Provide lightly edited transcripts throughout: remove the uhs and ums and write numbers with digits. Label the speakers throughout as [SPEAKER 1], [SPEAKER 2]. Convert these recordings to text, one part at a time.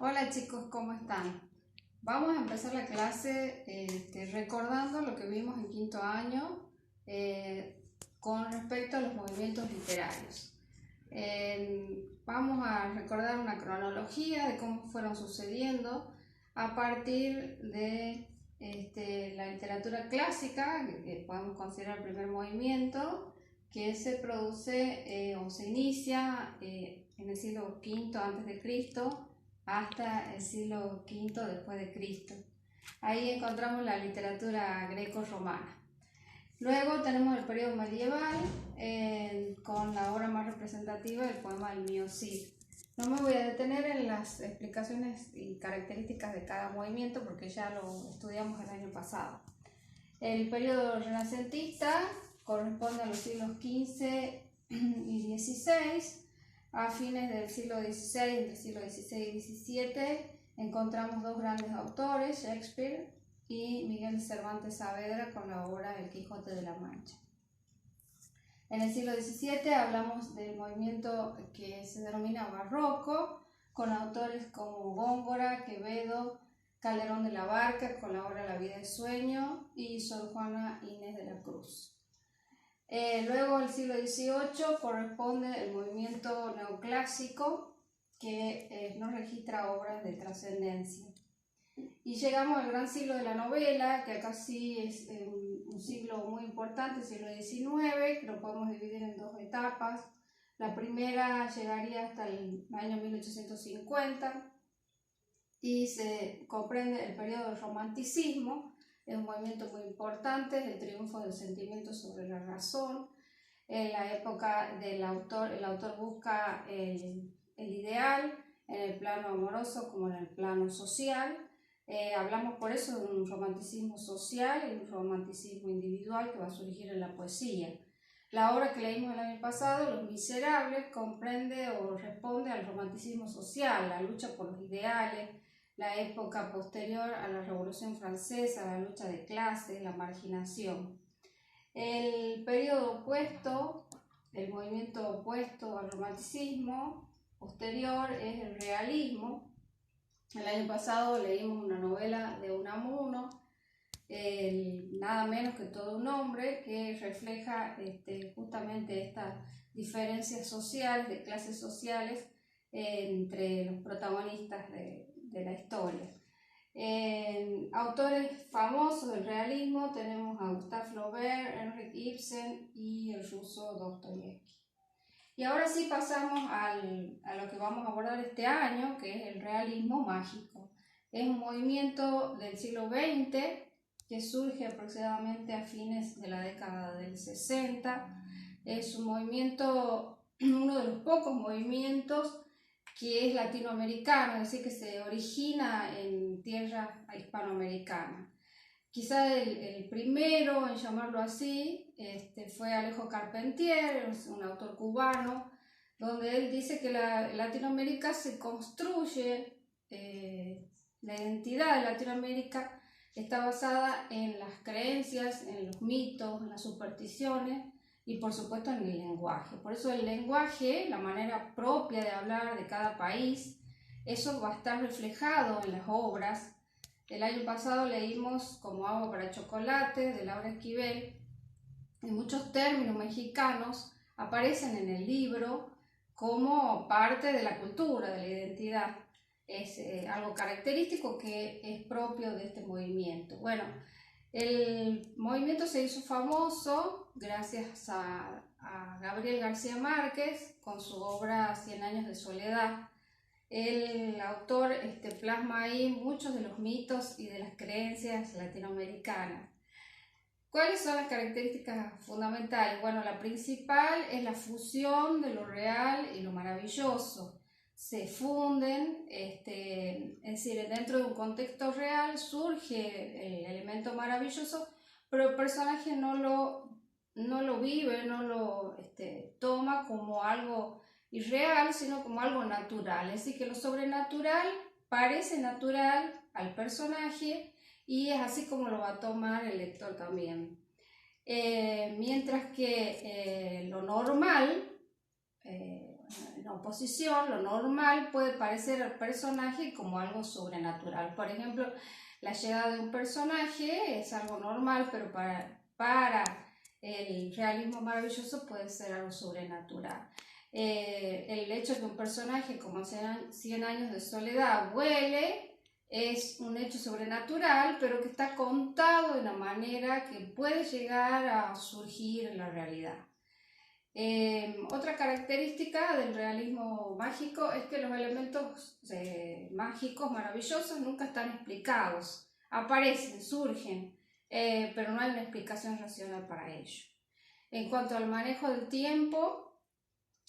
[SPEAKER 1] Hola chicos, ¿cómo están? Vamos a empezar la clase recordando lo que vimos en quinto año con respecto a los movimientos literarios. Vamos a recordar una cronología de cómo fueron sucediendo a partir de la literatura clásica, que podemos considerar el primer movimiento, que se produce o se inicia en el siglo V antes de Cristo hasta el siglo V después de Cristo. Ahí encontramos la literatura greco-romana. Luego tenemos el periodo medieval con la obra más representativa, el poema del Mío Cid. No me voy a detener en las explicaciones y características de cada movimiento porque ya lo estudiamos el año pasado. El periodo renacentista corresponde a los siglos XV y XVI. A fines del siglo XVI, entre el siglo XVI y XVII, encontramos dos grandes autores, Shakespeare y Miguel de Cervantes Saavedra, con la obra El Quijote de la Mancha. En el siglo XVII hablamos del movimiento que se denomina barroco, con autores como Góngora, Quevedo, Calderón de la Barca, con la obra La vida es sueño, y Sor Juana Inés de la Cruz. Luego, el siglo XVIII corresponde el movimiento neoclásico, que no registra obras de trascendencia. Y llegamos al gran siglo de la novela, que acá sí es un siglo muy importante, el siglo XIX, que lo podemos dividir en dos etapas. La primera llegaría hasta el año 1850 y se comprende el periodo del romanticismo. Es un movimiento muy importante, es el triunfo del sentimiento sobre la razón. En la época del autor, el autor busca el ideal en el plano amoroso como en el plano social. Hablamos por eso de un romanticismo social y un romanticismo individual que va a surgir en la poesía. La obra que leímos el año pasado, Los Miserables, comprende o responde al romanticismo social, la lucha por los ideales, la época posterior a la Revolución Francesa, la lucha de clases, la marginación. El periodo opuesto, el movimiento opuesto al romanticismo posterior es el realismo. El año pasado leímos una novela de Unamuno, Nada menos que todo un hombre, que refleja justamente estas diferencias sociales, de clases sociales, entre los protagonistas de la historia. Autores famosos del realismo tenemos a Gustave Flaubert, Henrik Ibsen y el ruso Dostoyevsky. Y ahora sí pasamos a lo que vamos a abordar este año, que es el realismo mágico. Es un movimiento del siglo XX que surge aproximadamente a fines de la década del 60. Es un movimiento, uno de los pocos movimientos que es latinoamericano, es decir, que se origina en tierra hispanoamericana. Quizá el primero en llamarlo así fue Alejo Carpentier, un autor cubano, donde él dice que Latinoamérica se construye, la identidad de Latinoamérica está basada en las creencias, en los mitos, en las supersticiones y por supuesto en el lenguaje. Por eso el lenguaje, la manera propia de hablar de cada país, eso va a estar reflejado en las obras. El año pasado leímos Como agua para chocolate de Laura Esquivel, y muchos términos mexicanos aparecen en el libro como parte de la cultura, de la identidad. Es algo característico que es propio de este movimiento. Bueno, el movimiento se hizo famoso gracias a Gabriel García Márquez con su obra 100 años de soledad. El autor plasma ahí muchos de los mitos y de las creencias latinoamericanas. ¿Cuáles son las características fundamentales? Bueno, la principal es la fusión de lo real y lo maravilloso. Se funden, es decir, dentro de un contexto real surge el elemento maravilloso, pero el personaje no lo vive, no lo toma como algo irreal, sino como algo natural. Es decir, que lo sobrenatural parece natural al personaje y es así como lo va a tomar el lector también. Mientras que lo normal en oposición, lo normal puede parecer al personaje como algo sobrenatural. Por ejemplo, la llegada de un personaje es algo normal, pero para el realismo maravilloso puede ser algo sobrenatural. El hecho de que un personaje como 100 años de soledad vuele es un hecho sobrenatural, pero que está contado de una manera que puede llegar a surgir en la realidad. Otra característica del realismo mágico es que los elementos mágicos maravillosos nunca están explicados, aparecen, surgen, pero no hay una explicación racional para ello. En cuanto al manejo del tiempo,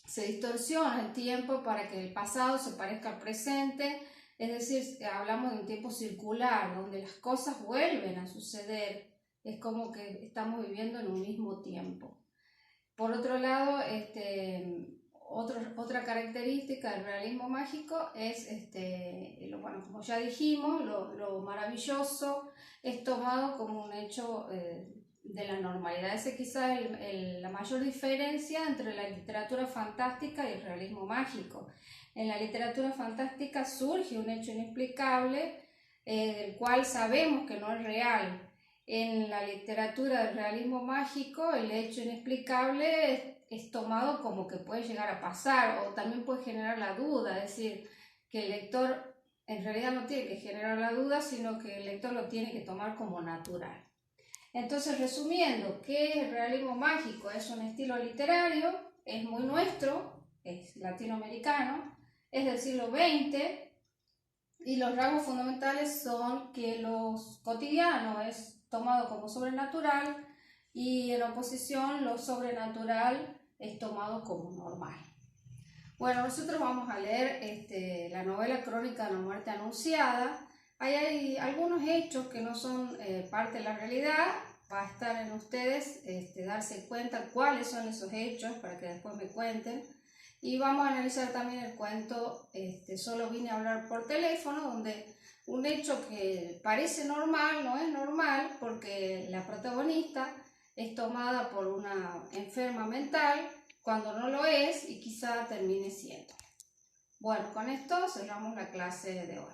[SPEAKER 1] se distorsiona el tiempo para que el pasado se parezca al presente, es decir, hablamos de un tiempo circular, donde las cosas vuelven a suceder, es como que estamos viviendo en un mismo tiempo. Por otro lado, otra característica del realismo mágico es, bueno, como ya dijimos, lo maravilloso es tomado como un hecho de la normalidad. Esa quizás es la mayor diferencia entre la literatura fantástica y el realismo mágico. En la literatura fantástica surge un hecho inexplicable del cual sabemos que no es real. En la literatura del realismo mágico, el hecho inexplicable es tomado como que puede llegar a pasar, o también puede generar la duda, es decir, que el lector en realidad no tiene que generar la duda, sino que el lector lo tiene que tomar como natural. Entonces, resumiendo, ¿qué es el realismo mágico? Es un estilo literario, es muy nuestro, es latinoamericano, es del siglo XX, y los rasgos fundamentales son que lo cotidiano es tomado como sobrenatural y en oposición lo sobrenatural es tomado como normal. Bueno, nosotros vamos a leer la novela Crónica de la Muerte Anunciada. Ahí hay algunos hechos que no son parte de la realidad. Va a estar en ustedes darse cuenta cuáles son esos hechos para que después me cuenten. Y vamos a analizar también el cuento Solo vine a hablar por teléfono, donde un hecho que parece normal no es normal porque la protagonista es tomada por una enferma mental cuando no lo es y quizá termine siendo. Bueno, con esto cerramos la clase de hoy.